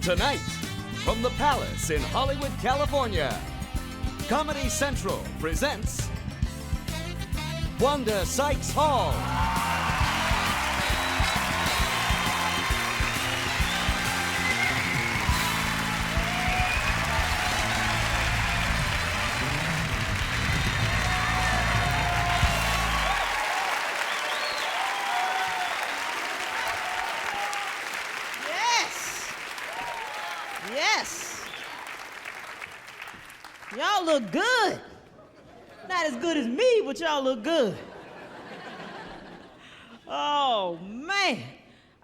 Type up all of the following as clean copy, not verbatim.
Tonight, from the Palace in Hollywood, California, Comedy Central presents Wanda Sykes Hall. Yes. Y'all look good. Not as good as me, but y'all look good. Oh, man.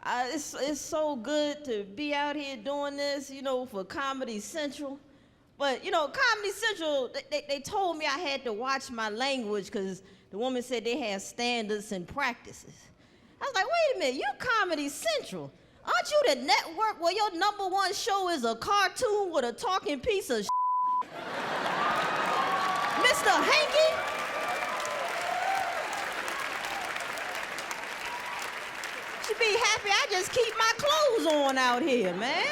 It's so good to be out here doing this, for Comedy Central. But, Comedy Central, they told me I had to watch my language because the woman said they have standards and practices. I was like, wait a minute, you Comedy Central. Aren't you the network where your #1 show is a cartoon with a talking piece of Mr. Hanky? Should be happy I just keep my clothes on out here, man.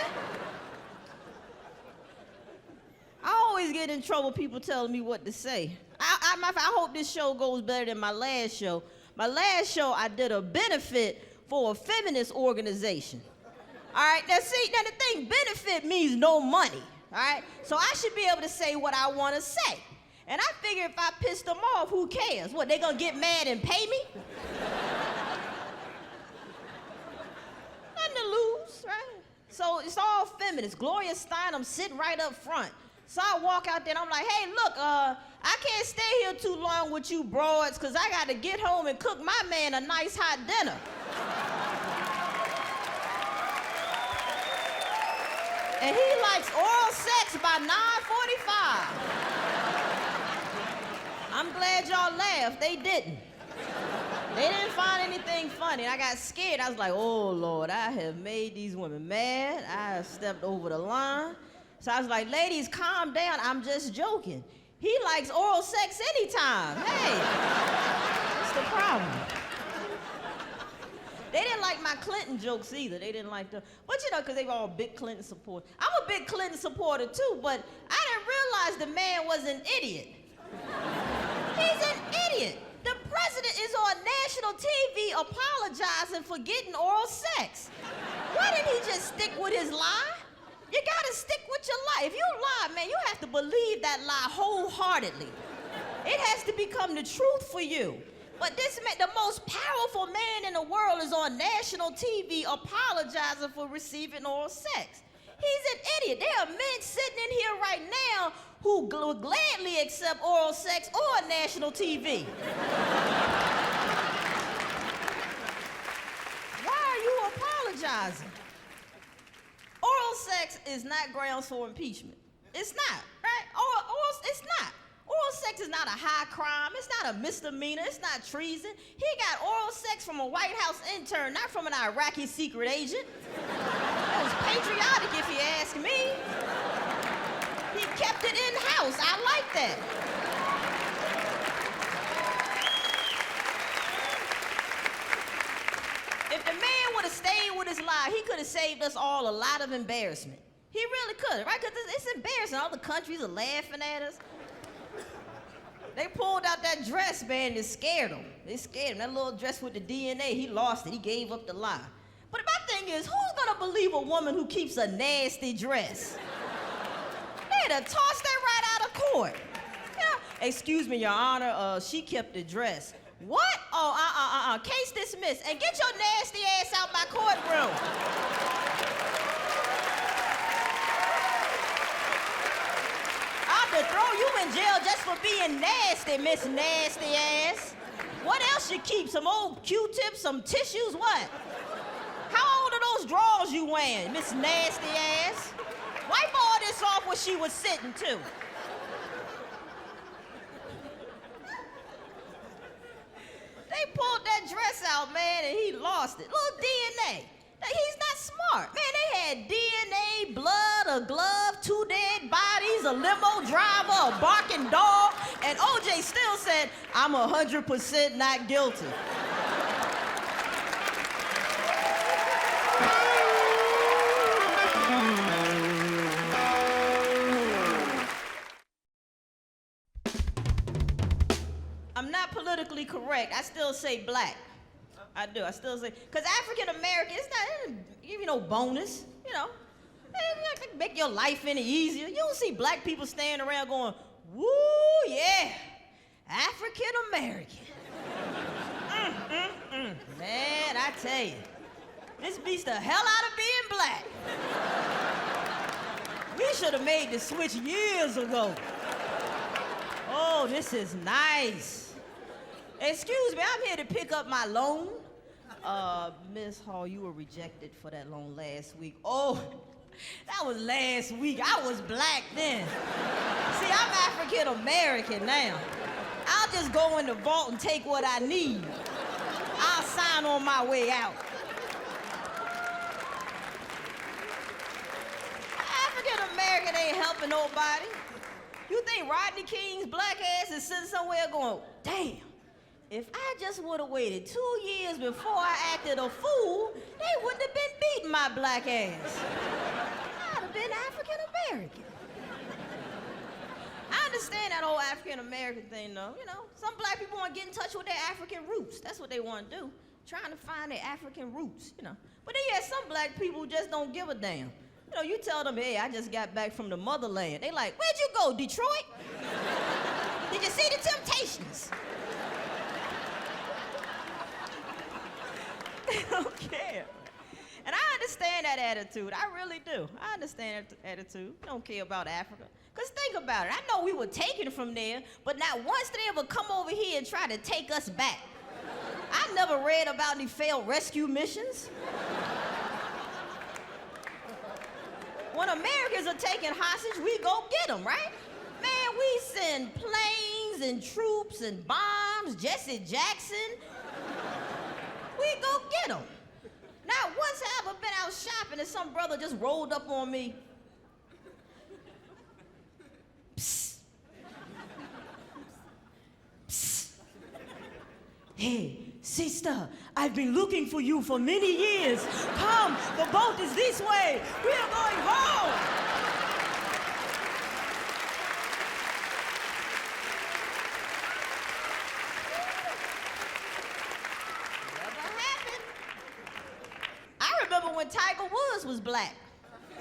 I always get in trouble, people telling me what to say. I hope this show goes better than my last show. My last show, I did a benefit for a feminist organization. All right, now the thing, benefit means no money, all right? So I should be able to say what I want to say. And I figure if I piss them off, who cares? What, they gonna get mad and pay me? Nothing to lose, right? So it's all feminist. Gloria Steinem sitting right up front. So I walk out there and I'm like, hey, look, I can't stay here too long with you broads because I got to get home and cook my man a nice hot dinner. And he likes oral sex by 9:45. I'm glad y'all laughed. They didn't. They didn't find anything funny. I got scared. I was like, oh, Lord, I have made these women mad. I have stepped over the line. So I was like, ladies, calm down. I'm just joking. He likes oral sex anytime. Hey, what's the problem? They didn't like my Clinton jokes either. They didn't like them. But because they were all big Clinton supporters. I'm a big Clinton supporter too, but I didn't realize the man was an idiot. He's an idiot. The president is on national TV apologizing for getting oral sex. Why didn't he just stick with his lie? You gotta stick with your lie. If you lie, man, you have to believe that lie wholeheartedly. It has to become the truth for you. But this man, the most powerful man in the world, is on national TV apologizing for receiving oral sex. He's an idiot. There are men sitting in here right now who would gladly accept oral sex on national TV. Why are you apologizing? Oral sex is not grounds for impeachment. It's not, right? It's not. Oral sex is not a high crime. It's not a misdemeanor. It's not treason. He got oral sex from a White House intern, not from an Iraqi secret agent. That was patriotic, if you ask me. He kept it in-house. I like that. If the man would have stayed with his lie, he could have saved us all a lot of embarrassment. He really could, right? Because it's embarrassing. All the countries are laughing at us. They pulled out that dress, man, and it scared him. It scared him. That little dress with the DNA, he lost it. He gave up the lie. But my thing is, who's gonna believe a woman who keeps a nasty dress? They'd have tossed that right out of court. Excuse me, Your Honor, she kept the dress. What? Oh, case dismissed. And get your nasty ass out my courtroom. To throw you in jail just for being nasty, Miss Nasty Ass. What else you keep? Some old Q-tips, some tissues, what? How old are those drawers you wearing, Miss Nasty Ass? Wipe all this off where she was sitting, too. They pulled that dress out, man, and he lost it. Little DNA. He's not smart. Man, they had DNA, blood, a glove, 2 dead bodies, a limo driver, a barking dog, and OJ still said, I'm 100% not guilty. correct. I still say black. I do. I still say, because African American, it's not, give you no bonus, you know. It make your life any easier. You don't see black people standing around going, woo, yeah, African American. Man, I tell you, this beats the hell out of being black. We should have made the switch years ago. Oh, this is nice. Excuse me, I'm here to pick up my loan. Miss Hall, you were rejected for that loan last week. Oh, that was last week. I was black then. See, I'm African American now. I'll just go in the vault and take what I need. I'll sign on my way out. African American ain't helping nobody. You think Rodney King's black ass is sitting somewhere going, damn, if I just would have waited 2 years before I acted a fool, they wouldn't have been beating my black ass. I'd have been African American. I understand that whole African American thing though, you know. Some black people want to get in touch with their African roots. That's what they want to do. Trying to find their African roots, you know. But then you have some black people who just don't give a damn. You know, you tell them, hey, I just got back from the motherland. They like, where'd you go, Detroit? Did you see the Temptations? They don't care. And I understand that attitude. I really do. I understand that attitude. I don't care about Africa. Because think about it. I know we were taken from there, but not once did they ever come over here and try to take us back. I never read about any failed rescue missions. When Americans are taken hostage, we go get them, right? Man, we send planes and troops and bombs, Jesse Jackson. We go get them. Not once have I been out shopping and some brother just rolled up on me. Psst. Psst. Hey, sister, I've been looking for you for many years. Come, the boat is this way. We are going home. When Tiger Woods was black. See,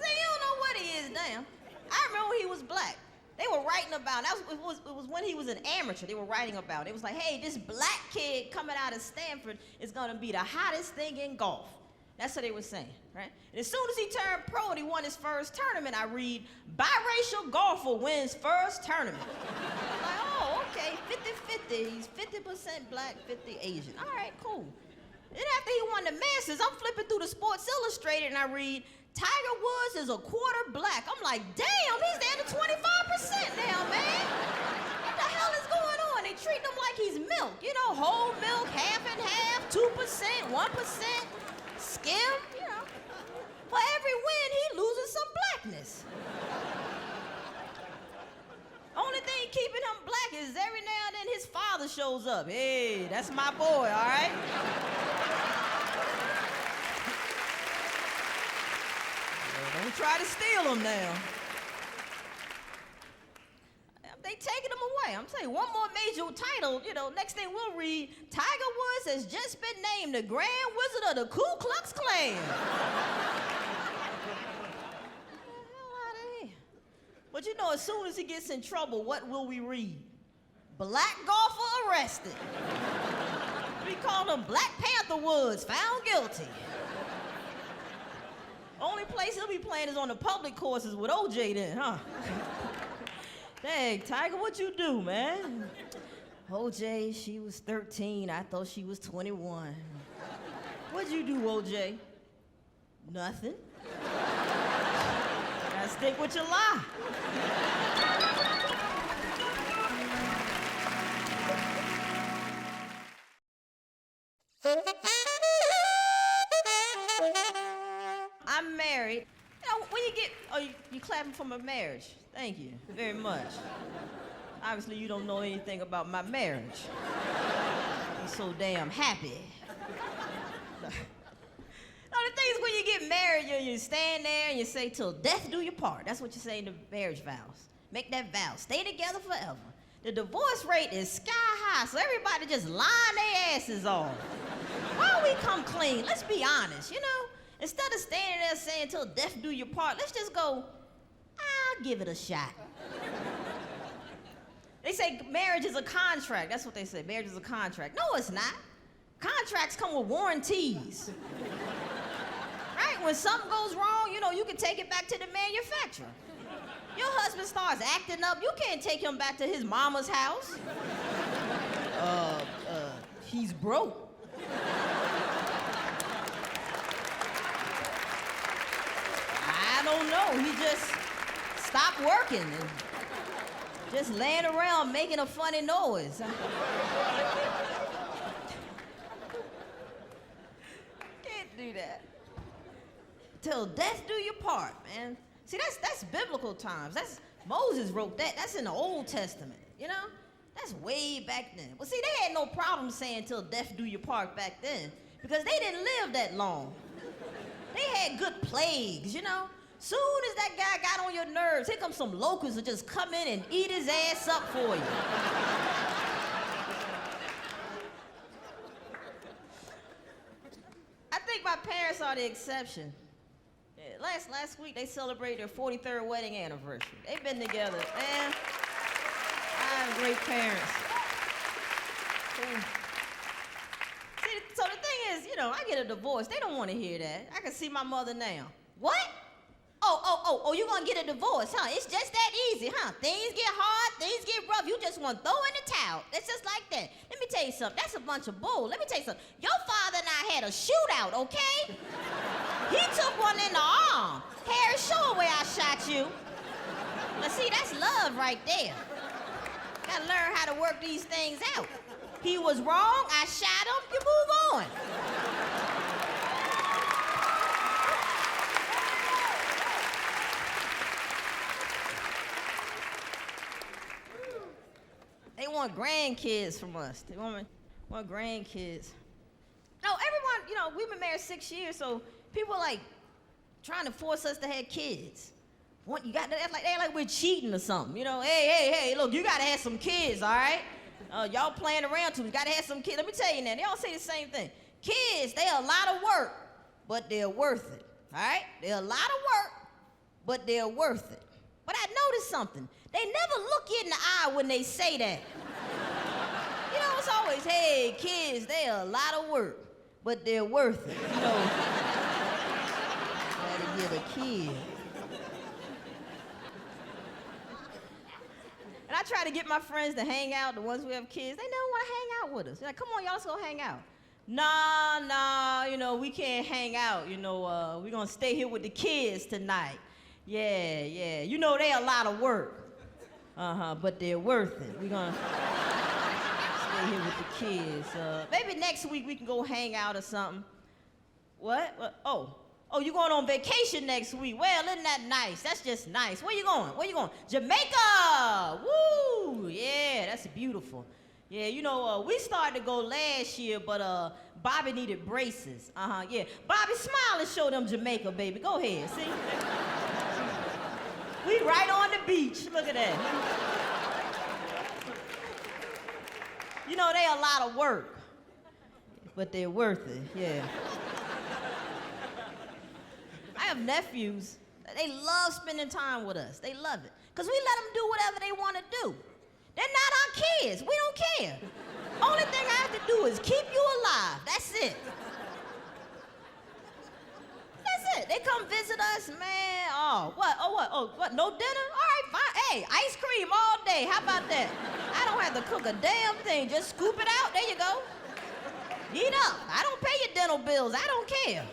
you don't know what he is now. I remember when he was black. They were writing about it. It was when he was an amateur. They were writing about it. It was like, hey, this black kid coming out of Stanford is gonna be the hottest thing in golf. That's what they were saying, right? And as soon as he turned pro and he won his first tournament, I read, biracial golfer wins first tournament. I'm like, oh, okay, 50-50. He's 50% black, 50 Asian. All right, cool. Then after he won the Masters, I'm flipping through the Sports Illustrated and I read, Tiger Woods is a quarter black. I'm like, damn, he's down to 25% now, man. What the hell is going on? They treat him like he's milk. You know, whole milk, half and half, 2%, 1%. Skim, you know. For every win, he loses some blackness. Only thing keeping him black is every now and then his father shows up. Hey, that's my boy, all right? Well, don't try to steal him now. They taking him away. I'm telling you, one more major title, you know, next thing we'll read, Tiger Woods has just been named the Grand Wizard of the Ku Klux Klan. Get the hell out of here. But you know, as soon as he gets in trouble, what will we read? Black golfer arrested. We call him Black Panther Woods, found guilty. Only place he'll be playing is on the public courses with OJ then, huh? Dang, Tiger, what you do, man? OJ, she was 13. I thought she was 21. What'd you do, OJ? Nothing. Gotta stick with your lie. I'm married. You know, when you get, you clapping for my marriage. Thank you very much. Obviously, you don't know anything about my marriage. You're so damn happy. No, the thing is, when you get married, you stand there and you say, till death do your part. That's what you say in the marriage vows. Make that vow. Stay together forever. The divorce rate is sky high, so everybody just line their asses off. Why don't we come clean? Let's be honest, you know? Instead of standing there saying, till death do your part, let's just go, I'll give it a shot. They say marriage is a contract. That's what they say. Marriage is a contract. No, it's not. Contracts come with warranties. Right? When something goes wrong, you know, you can take it back to the manufacturer. Your husband starts acting up, you can't take him back to his mama's house. He's broke. I don't know. He just stopped working and just laying around making a funny noise. Can't do that. Till death do your part, man. See, that's biblical times. That's Moses wrote that. That's in the Old Testament, you know? That's way back then. Well, see, they had no problem saying till death do your part back then because they didn't live that long. They had good plagues, you know? Soon as that guy got on your nerves, here comes some locusts that just come in and eat his ass up for you. I think my parents are the exception. Last week, they celebrated their 43rd wedding anniversary. They've been together, man. I have great parents. See, so the thing is, you know, I get a divorce. They don't want to hear that. I can see my mother now. What? Oh, you gonna get a divorce, huh? It's just that easy, huh? Things get hard, things get rough. You just want to throw in the towel. It's just like that. Let me tell you something. That's a bunch of bull. Let me tell you something. Your father and I had a shootout, okay? He took one in the arm. Harry, show where I shot you. But see, that's love right there. Gotta learn how to work these things out. He was wrong, I shot him, you move on. They want grandkids from us. They want grandkids. No, everyone, you know, we've been married 6 years, so people are like trying to force us to have kids. You got to act like we're cheating or something. You know, hey, look, you got to have some kids, all right? Y'all playing around too. You got to have some kids. Let me tell you now, they all say the same thing. Kids, they're a lot of work, but they're worth it, all right? They're a lot of work, but they're worth it. But I noticed something. They never look you in the eye when they say that. You know, it's always, hey, kids, they're a lot of work, but they're worth it. You know, gotta get a kid. And I try to get my friends to hang out, the ones who have kids. They never want to hang out with us. They're like, come on, y'all, let's go hang out. Nah, you know, we can't hang out. You know, we're gonna stay here with the kids tonight. Yeah. You know, they're a lot of work. But they're worth it. We're gonna stay here with the kids. Maybe next week we can go hang out or something. What? Oh, you going on vacation next week? Well, isn't that nice? That's just nice. Where you going? Jamaica! Woo! Yeah, that's beautiful. Yeah, you know, we started to go last year, but Bobby needed braces. Yeah. Bobby, smile and show them Jamaica, baby. Go ahead, see? We right on the beach. Look at that. You know, they a lot of work, but they're worth it, yeah. I have nephews. They love spending time with us. They love it. Because we let them do whatever they want to do. They're not our kids. We don't care. Only thing I have to do is keep you alive. That's it. That's it. They come visit us, man. What? No dinner? All right, fine. Hey, ice cream all day. How about that? I don't have to cook a damn thing. Just scoop it out. There you go. Eat up. I don't pay your dental bills. I don't care.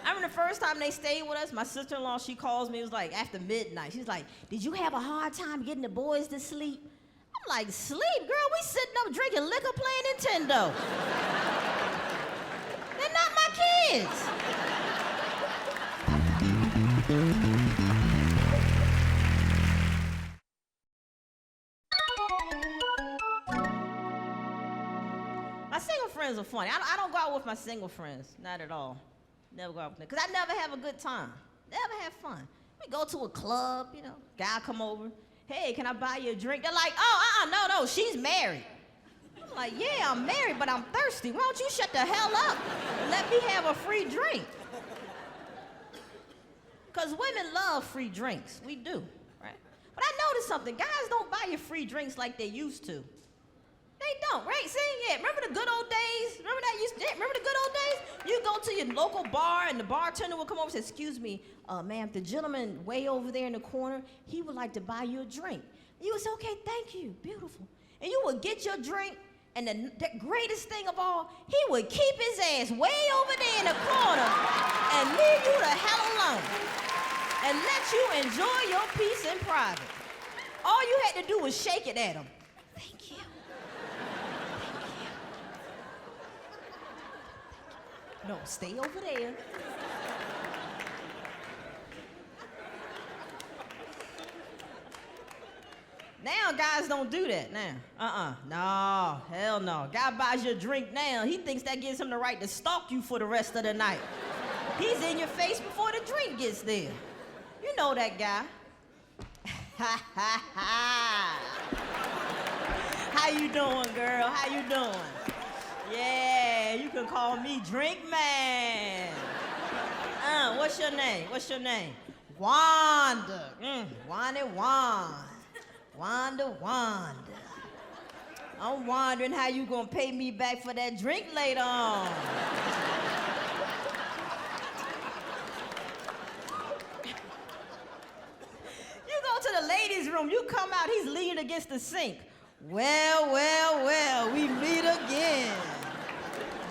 I remember the first time they stayed with us, my sister-in-law, she calls me, it was like after midnight. She's like, did you have a hard time getting the boys to sleep? I'm like, sleep? Girl, we sitting up drinking liquor playing Nintendo. They're not my kids. My single friends are funny. I don't go out with my single friends, not at all. Never go out with them, because I never have a good time. Never have fun. We go to a club, you know, guy come over. Hey, can I buy you a drink? They're like, no, she's married. I'm like, yeah, I'm married, but I'm thirsty. Why don't you shut the hell up and let me have a free drink? Because women love free drinks. We do, right? But I noticed something. Guys don't buy you free drinks like they used to. They don't, right? See, yeah, remember the good old days? Remember the good old days? You go to your local bar and the bartender will come over and say, excuse me, ma'am, the gentleman way over there in the corner, he would like to buy you a drink. And you would say, okay, thank you, beautiful. And you would get your drink, and the greatest thing of all, he would keep his ass way over there in the corner and leave you the hell alone and let you enjoy your peace in private. All you had to do was shake it at him. Thank you. No, stay over there. Now guys don't do that now. No, hell no. Guy buys you a drink now, he thinks that gives him the right to stalk you for the rest of the night. He's in your face before the drink gets there. You know that guy. Ha ha ha. How you doing, girl? How you doing? Yeah, you can call me Drink Man. What's your name? What's your name? Wanda. Wanda. I'm wondering how you gonna pay me back for that drink later on. You go to the ladies' room, you come out, he's leaning against the sink. Well, we meet again.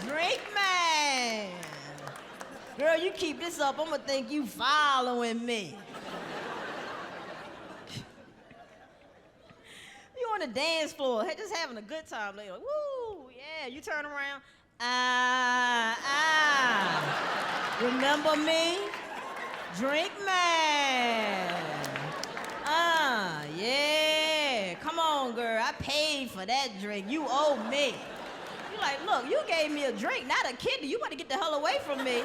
Drink Man. Girl, you keep this up, I'm gonna think you following me. You on the dance floor, just having a good time later. Woo, yeah, you turn around. Remember me? Drink Man. Yeah. Come on, girl, I paid for that drink. You owe me. You're like, look, you gave me a drink, not a kidney. You better get the hell away from me.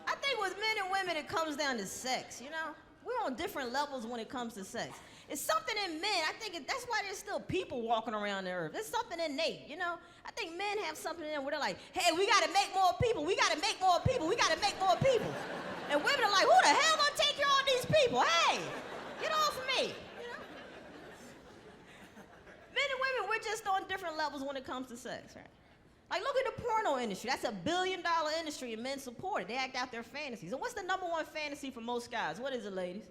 I think with men and women, it comes down to sex, you know? We're on different levels when it comes to sex. It's something in men, I think that's why there's still people walking around the earth. There's something innate, you know? I think men have something in them where they're like, hey, we gotta make more people, we gotta make more people, we gotta make more people. And women are like, who the hell gonna take care of all these people? Hey, get off of me, you know? Men and women, we're just on different levels when it comes to sex, right? Like, look at the porno industry. That's $1 billion industry, and men support it. They act out their fantasies. And what's the #1 fantasy for most guys? What is it, ladies?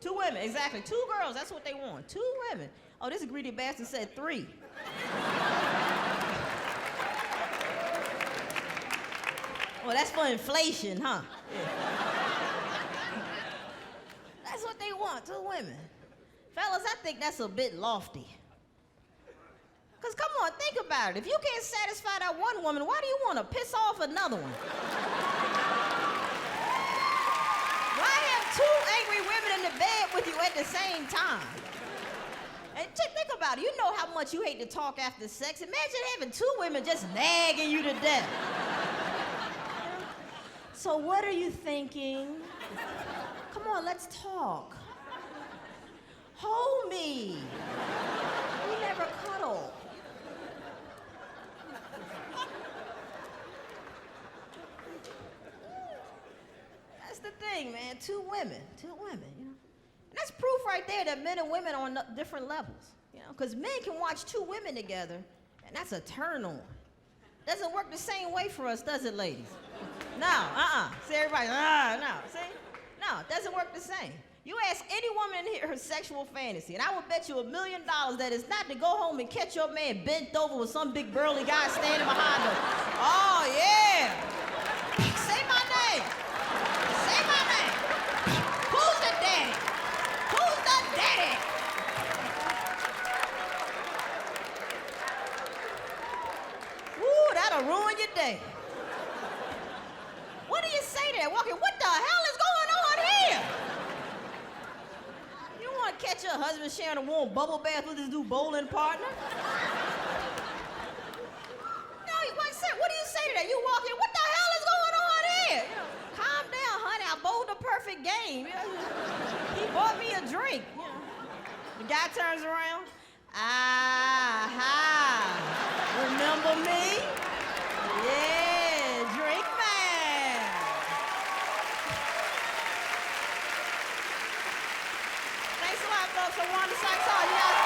2 women, exactly. 2 girls, that's what they want. 2 women. Oh, this greedy bastard said 3. Well, that's for inflation, huh? Yeah. That's what they want, 2 women. Fellas, I think that's a bit lofty. Because come on, think about it. If you can't satisfy that one woman, why do you want to piss off another one? Why have 2 angry women in the bed with you at the same time? And think about it. You know how much you hate to talk after sex. Imagine having 2 women just nagging you to death. So what are you thinking? Come on, let's talk. Hold me. We never cuddle. That's the thing, man. 2 women, you know. And that's proof right there that men and women are on different levels, you know, because men can watch 2 women together, and that's a turn on. Doesn't work the same way for us, does it, ladies? No, See, everybody, no, see? No, it doesn't work the same. You ask any woman in here her sexual fantasy, and I will bet you $1 million that it's not to go home and catch your man bent over with some big burly guy standing behind her. Oh, yeah. Say my name. Say my name. Who's the daddy? Who's the daddy? Ooh, that'll ruin your day. What do you say to that? Walking, what the hell is going on here? You want to catch your husband sharing a warm bubble bath with his new bowling partner? No, what do you say to that? You walk in, what the hell perfect game. He bought me a drink. You know. The guy turns around. Remember me? Yeah, drink man. Thanks a lot, folks. So Wanda Sykes, you guys